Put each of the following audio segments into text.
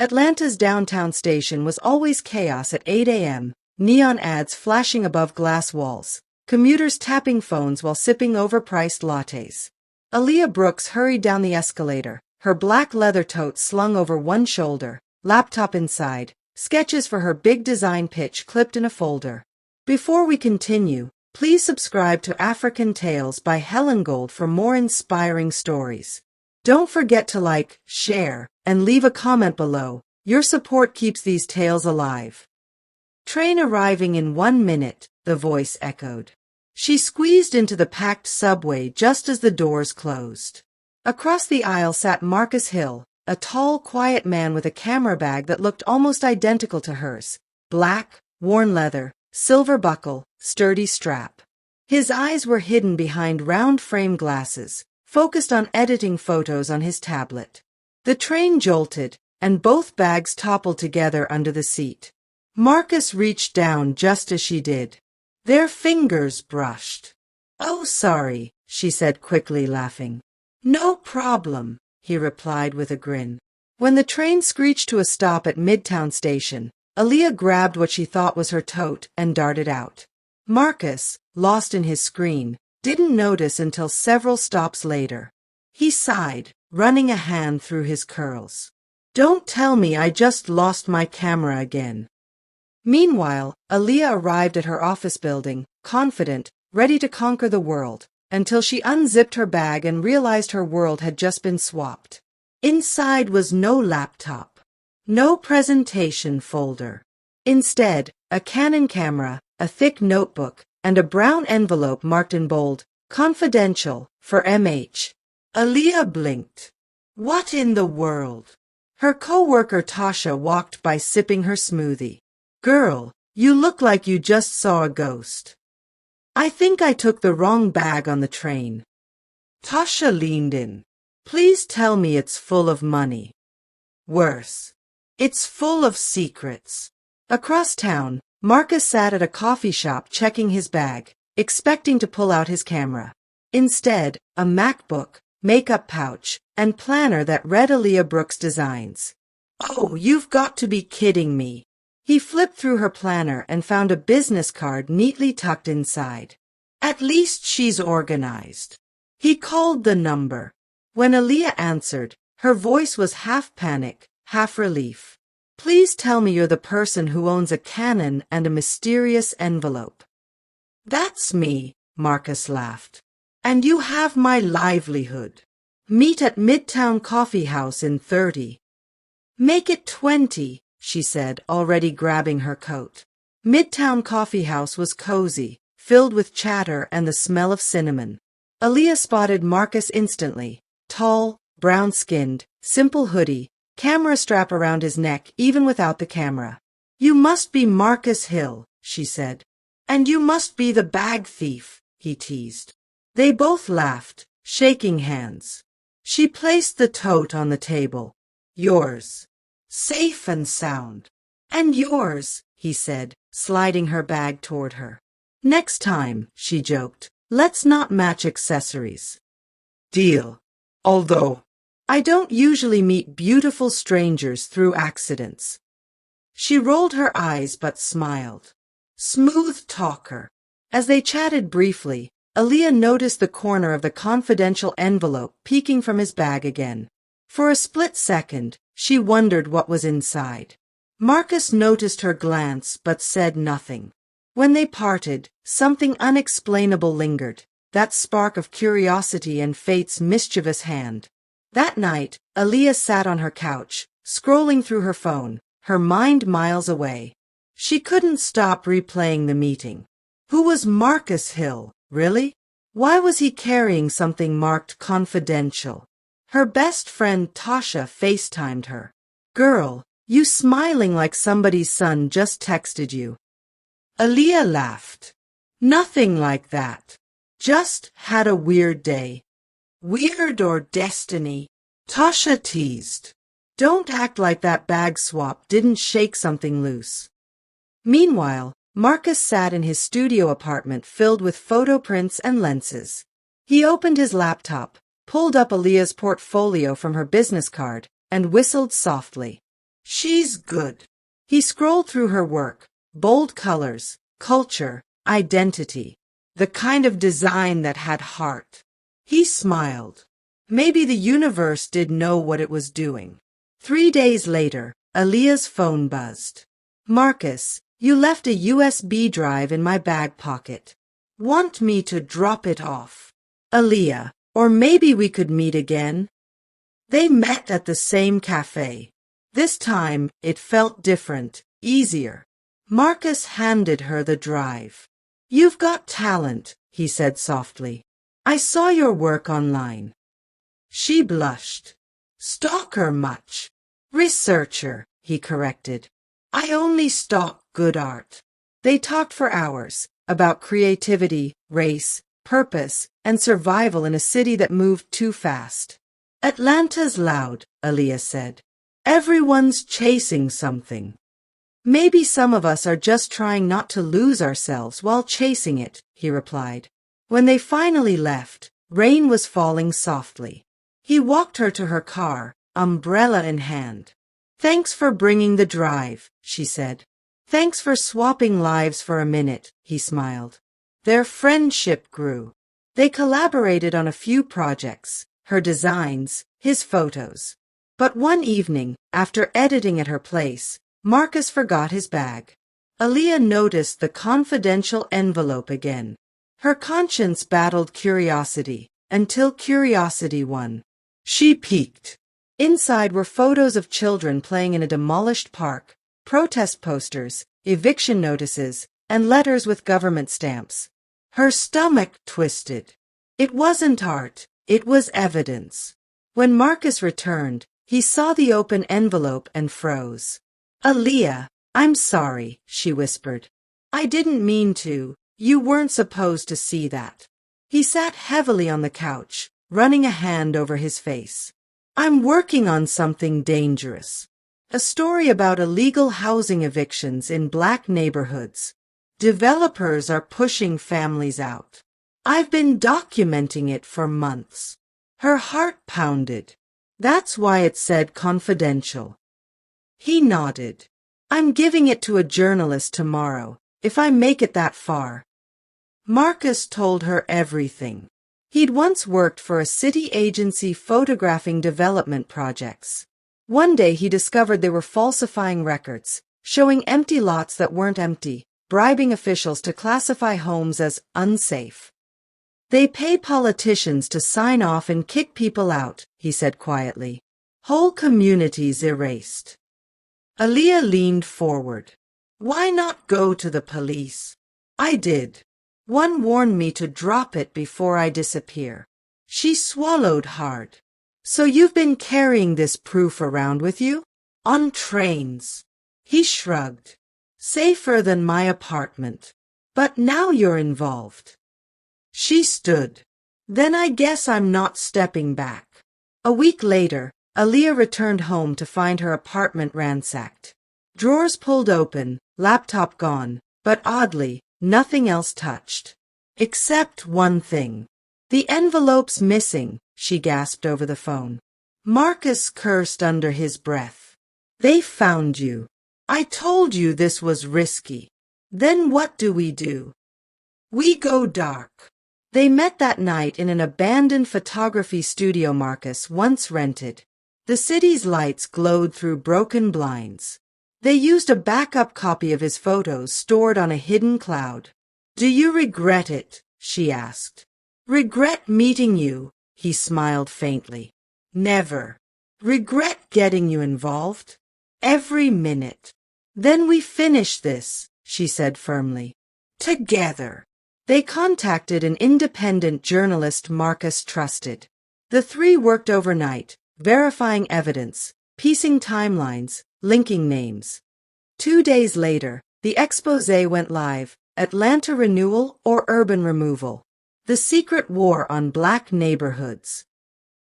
Atlanta's downtown station was always chaos at 8 a.m., neon ads flashing above glass walls, commuters tapping phones while sipping overpriced lattes. Aaliyah Brooks hurried down the escalator, her black leather tote slung over one shoulder, laptop inside, sketches for her big design pitch clipped in a folder. Before we continue, please subscribe to African Tales by Helen Gold for more inspiring stories. Don't forget to like, share, and leave a comment below. Your support keeps these tales alive. Train arriving in 1 minute, the voice echoed. She squeezed into the packed subway just as the doors closed. Across the aisle sat Marcus Hill, a tall, quiet man with a camera bag that looked almost identical to hers. Black, worn leather, silver buckle, sturdy strap. His eyes were hidden behind round frame glasses, focused on editing photos on his tablet. The train jolted, and both bags toppled together under the seat. Marcus reached down just as she did. Their fingers brushed. "Oh, sorry," she said quickly, laughing. "No problem," he replied with a grin. When the train screeched to a stop at Midtown Station, Aaliyah grabbed what she thought was her tote and darted out. Marcus, lost in his screen, didn't notice until several stops later. He sighed, running a hand through his curls. "Don't tell me I just lost my camera again." Meanwhile, Aaliyah arrived at her office building, confident, ready to conquer the world, until she unzipped her bag and realized her world had just been swapped. Inside was no laptop, no presentation folder. Instead, a Canon camera, a thick notebook, and a brown envelope marked in bold, "Confidential, for MH." Aaliyah blinked. What in the world? Her co-worker Tasha walked by sipping her smoothie. "Girl, you look like you just saw a ghost." "I think I took the wrong bag on the train." Tasha leaned in. "Please tell me it's full of money." "Worse. It's full of secrets." Across town, Marcus sat at a coffee shop checking his bag, expecting to pull out his camera. Instead, a MacBook, makeup pouch, and planner that read Aaliyah Brooks' designs. "Oh, you've got to be kidding me." He flipped through her planner and found a business card neatly tucked inside. "At least she's organized." He called the number. When Aaliyah answered, her voice was half panic, half relief. "Please tell me you're the person who owns a Canon and a mysterious envelope." "That's me," Marcus laughed. "And you have my livelihood. Meet at Midtown Coffee House in 30. "Make it 20, she said, already grabbing her coat. Midtown Coffee House was cozy, filled with chatter and the smell of cinnamon. Aaliyah spotted Marcus instantly. Tall, brown-skinned, simple hoodie, camera strap around his neck even without the camera. "You must be Marcus Hill," she said. "And you must be the bag thief," he teased. They both laughed, shaking hands. She placed the tote on the table. "Yours. Safe and sound." "And yours," he said, sliding her bag toward her. "Next time," she joked, "let's not match accessories." "Deal. Although I don't usually meet beautiful strangers through accidents." She rolled her eyes but smiled. Smooth talker. As they chatted briefly, Aaliyah noticed the corner of the confidential envelope peeking from his bag again. For a split second, she wondered what was inside. Marcus noticed her glance but said nothing. When they parted, something unexplainable lingered, that spark of curiosity in fate's mischievous hand. That night, Aaliyah sat on her couch, scrolling through her phone, her mind miles away. She couldn't stop replaying the meeting. Who was Marcus Hill, really? Why was he carrying something marked confidential? Her best friend Tasha FaceTimed her. "Girl, you smiling like somebody's son just texted you." Aaliyah laughed. "Nothing like that. Just had a weird day." "Weird or destiny?" Tasha teased. "Don't act like that bag swap didn't shake something loose." Meanwhile, Marcus sat in his studio apartment filled with photo prints and lenses. He opened his laptop, pulled up Aaliyah's portfolio from her business card, and whistled softly. She's good. He scrolled through her work. Bold colors, culture, identity. The kind of design that had heart. He smiled. Maybe the universe did know what it was doing. 3 days later, Aaliyah's phone buzzed. Marcus, you left a USB drive in my bag pocket. Want me to drop it off? Aaliyah, or maybe we could meet again? They met at the same cafe. This time, it felt different, easier. Marcus handed her the drive. You've got talent, he said softly. I saw your work online. She blushed. Stalker much? Researcher, he corrected. I only stalk good art. They talked for hours about creativity, race, purpose, and survival in a city that moved too fast. Atlanta's loud, Aaliyah said. Everyone's chasing something. Maybe some of us are just trying not to lose ourselves while chasing it, he replied. When they finally left, rain was falling softly. He walked her to her car, umbrella in hand. Thanks for bringing the drive, she said. Thanks for swapping lives for a minute, he smiled. Their friendship grew. They collaborated on a few projects, her designs, his photos. But one evening, after editing at her place, Marcus forgot his bag. Aaliyah noticed the confidential envelope again. Her conscience battled curiosity, until curiosity won. She peeked. Inside were photos of children playing in a demolished park, protest posters, eviction notices, and letters with government stamps. Her stomach twisted. It wasn't art, it was evidence. When Marcus returned, he saw the open envelope and froze. Aaliyah, I'm sorry, she whispered. I didn't mean to. You weren't supposed to see that. He sat heavily on the couch, running a hand over his face. I'm working on something dangerous. A story about illegal housing evictions in black neighborhoods. Developers are pushing families out. I've been documenting it for months. Her heart pounded. That's why it said confidential. He nodded. I'm giving it to a journalist tomorrow, if I make it that far. Marcus told her everything. He'd once worked for a city agency photographing development projects. One day he discovered they were falsifying records, showing empty lots that weren't empty, bribing officials to classify homes as unsafe. They pay politicians to sign off and kick people out, he said quietly. Whole communities erased. Aaliyah leaned forward. Why not go to the police? I did. One warned me to drop it before I disappear. She swallowed hard. So you've been carrying this proof around with you? On trains. He shrugged. Safer than my apartment. But now you're involved. She stood. Then I guess I'm not stepping back. A week later, Aaliyah returned home to find her apartment ransacked. Drawers pulled open, laptop gone, but oddly, nothing else touched. Except one thing. The envelope's missing, she gasped over the phone. Marcus cursed under his breath. They found you. I told you this was risky. Then what do? We go dark. They met that night in an abandoned photography studio Marcus once rented. The city's lights glowed through broken blinds. They used a backup copy of his photos stored on a hidden cloud. Do you regret it? She asked. Regret meeting you? He smiled faintly. Never. Regret getting you involved? Every minute. Then we finish this, she said firmly. Together. They contacted an independent journalist Marcus trusted. The three worked overnight, verifying evidence, piecing timelines, linking names. 2 days later, the exposé went live, Atlanta renewal or urban removal. The secret war on black neighborhoods.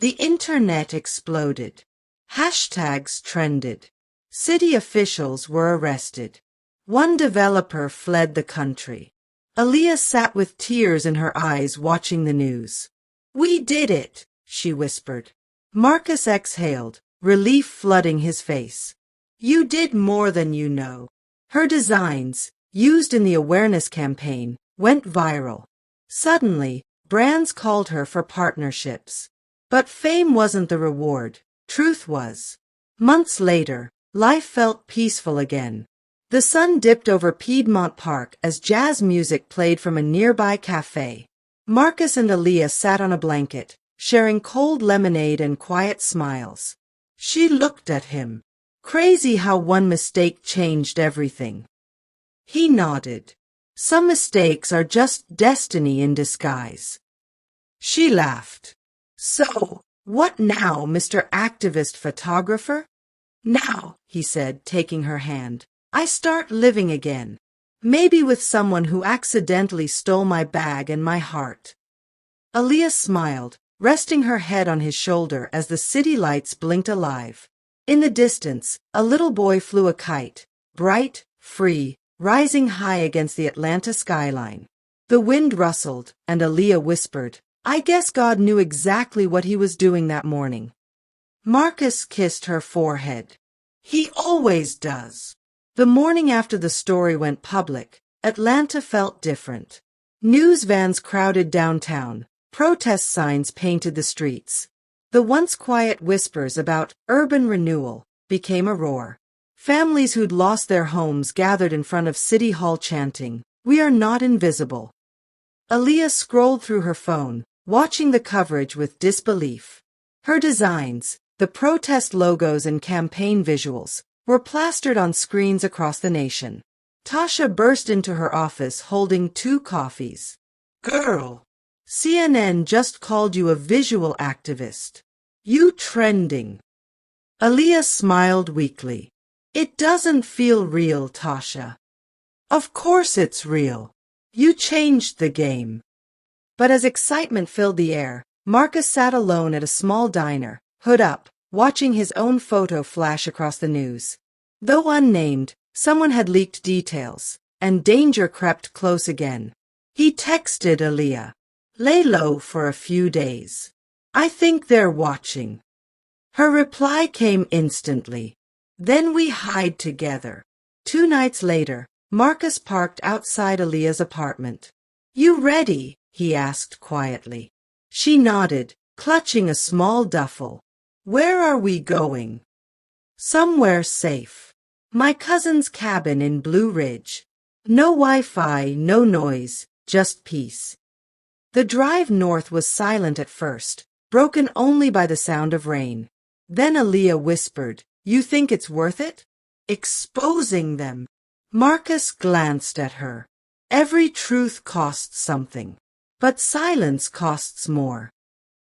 The internet exploded. Hashtags trended. City officials were arrested. One developer fled the country. Aaliyah sat with tears in her eyes watching the news. We did it, she whispered. Marcus exhaled, relief flooding his face. You did more than you know. Her designs, used in the awareness campaign, went viral. Suddenly, brands called her for partnerships. But fame wasn't the reward. Truth was. Months later, life felt peaceful again. The sun dipped over Piedmont Park as jazz music played from a nearby cafe. Marcus and Aaliyah sat on a blanket, sharing cold lemonade and quiet smiles. She looked at him. Crazy how one mistake changed everything. He nodded. Some mistakes are just destiny in disguise. She laughed. So, what now, Mr. Activist Photographer? Now, he said, taking her hand, I start living again. Maybe with someone who accidentally stole my bag and my heart. Aaliyah smiled, resting her head on his shoulder as the city lights blinked alive. In the distance, a little boy flew a kite, bright, free, rising high against the Atlanta skyline. The wind rustled, and Aaliyah whispered, I guess God knew exactly what he was doing that morning. Marcus kissed her forehead. He always does. The morning after the story went public, Atlanta felt different. News vans crowded downtown, protest signs painted the streets. The once quiet whispers about urban renewal became a roar. Families who'd lost their homes gathered in front of City Hall chanting, We are not invisible. Aaliyah scrolled through her phone, watching the coverage with disbelief. Her designs, the protest logos and campaign visuals, were plastered on screens across the nation. Tasha burst into her office holding 2 coffees. Girl, CNN just called you a visual activist. You trending. Aaliyah smiled weakly. It doesn't feel real, Tasha. Of course it's real. You changed the game. But as excitement filled the air, Marcus sat alone at a small diner, hood up, watching his own photo flash across the news. Though unnamed, someone had leaked details, and danger crept close again. He texted Aaliyah, Lay low for a few days. I think they're watching. Her reply came instantly. Then we hide together. 2 nights later, Marcus parked outside Aaliyah's apartment. You ready? He asked quietly. She nodded, clutching a small duffel. Where are we going? Somewhere safe. My cousin's cabin in Blue Ridge. No Wi-Fi, no noise, just peace. The drive north was silent at first, broken only by the sound of rain. Then Aaliyah whispered, You think it's worth it? Exposing them. Marcus glanced at her. Every truth costs something. But silence costs more.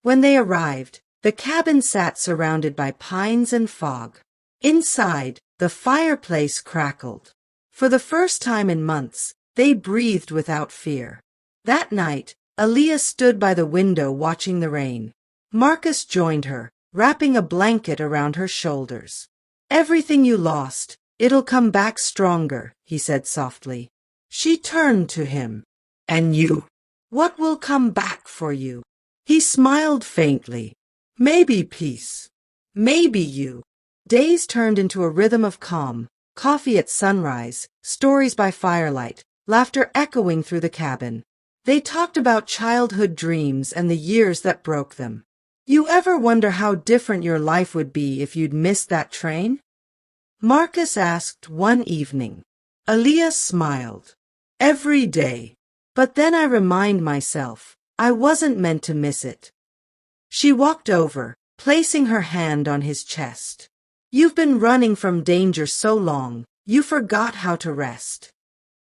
When they arrived, the cabin sat surrounded by pines and fog. Inside, the fireplace crackled. For the first time in months, they breathed without fear. That night, Aaliyah stood by the window watching the rain. Marcus joined her, wrapping a blanket around her shoulders. Everything you lost, it'll come back stronger, he said softly. She turned to him. And you? What will come back for you? He smiled faintly. Maybe peace. Maybe you. Days turned into a rhythm of calm, coffee at sunrise, stories by firelight, laughter echoing through the cabin. They talked about childhood dreams and the years that broke them. You ever wonder how different your life would be if you'd missed that train? Marcus asked one evening. Aaliyah smiled. Every day. But then I remind myself, I wasn't meant to miss it. She walked over, placing her hand on his chest. You've been running from danger so long, you forgot how to rest.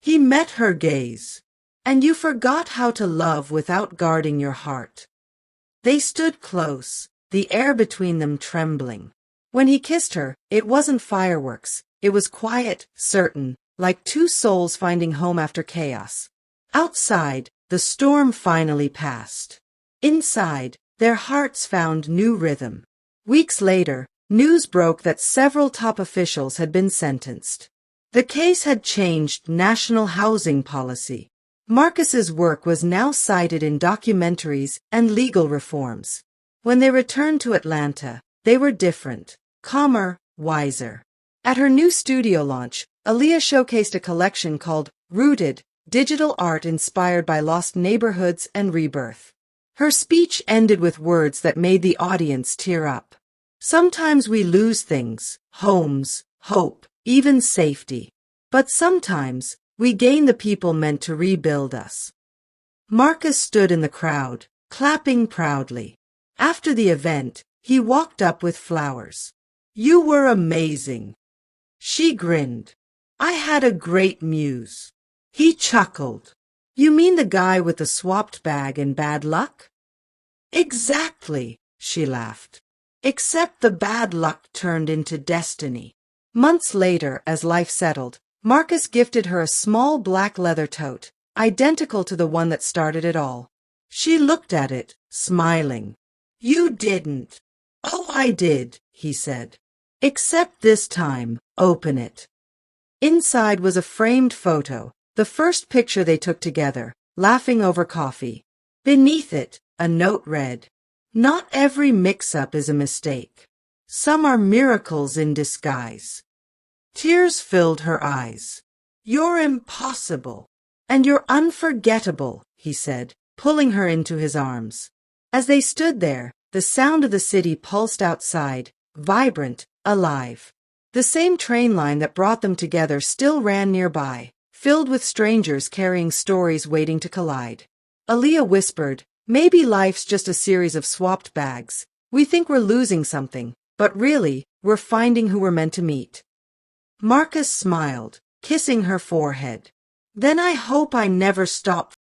He met her gaze. And you forgot how to love without guarding your heart. They stood close, the air between them trembling. When he kissed her, it wasn't fireworks. It was quiet, certain, like 2 souls finding home after chaos. Outside, the storm finally passed. Inside, their hearts found new rhythm. Weeks later, news broke that several top officials had been sentenced. The case had changed national housing policy. Marcus's work was now cited in documentaries and legal reforms. When they returned to Atlanta, they were different, calmer, wiser. At her new studio launch, Aaliyah showcased a collection called Rooted, digital art inspired by lost neighborhoods and rebirth. Her speech ended with words that made the audience tear up. Sometimes we lose things, homes, hope, even safety. But sometimes we gain the people meant to rebuild us. Marcus stood in the crowd, clapping proudly. After the event, he walked up with flowers. "You were amazing." She grinned. "I had a great muse." He chuckled. "You mean the guy with the swapped bag and bad luck?" "Exactly," she laughed. "Except the bad luck turned into destiny." Months later, as life settled, Marcus gifted her a small black leather tote, identical to the one that started it all. She looked at it, smiling. "You didn't." "Oh, I did," he said. "Except this time, open it." Inside was a framed photo, the first picture they took together, laughing over coffee. Beneath it, a note read, "Not every mix-up is a mistake. Some are miracles in disguise." Tears filled her eyes. "You're impossible. And you're unforgettable," he said, pulling her into his arms. As they stood there, the sound of the city pulsed outside, vibrant, alive. The same train line that brought them together still ran nearby, filled with strangers carrying stories waiting to collide. Aaliyah whispered, "Maybe life's just a series of swapped bags. We think we're losing something, but really, we're finding who we're meant to meet." Marcus smiled, kissing her forehead. "Then I hope I never stop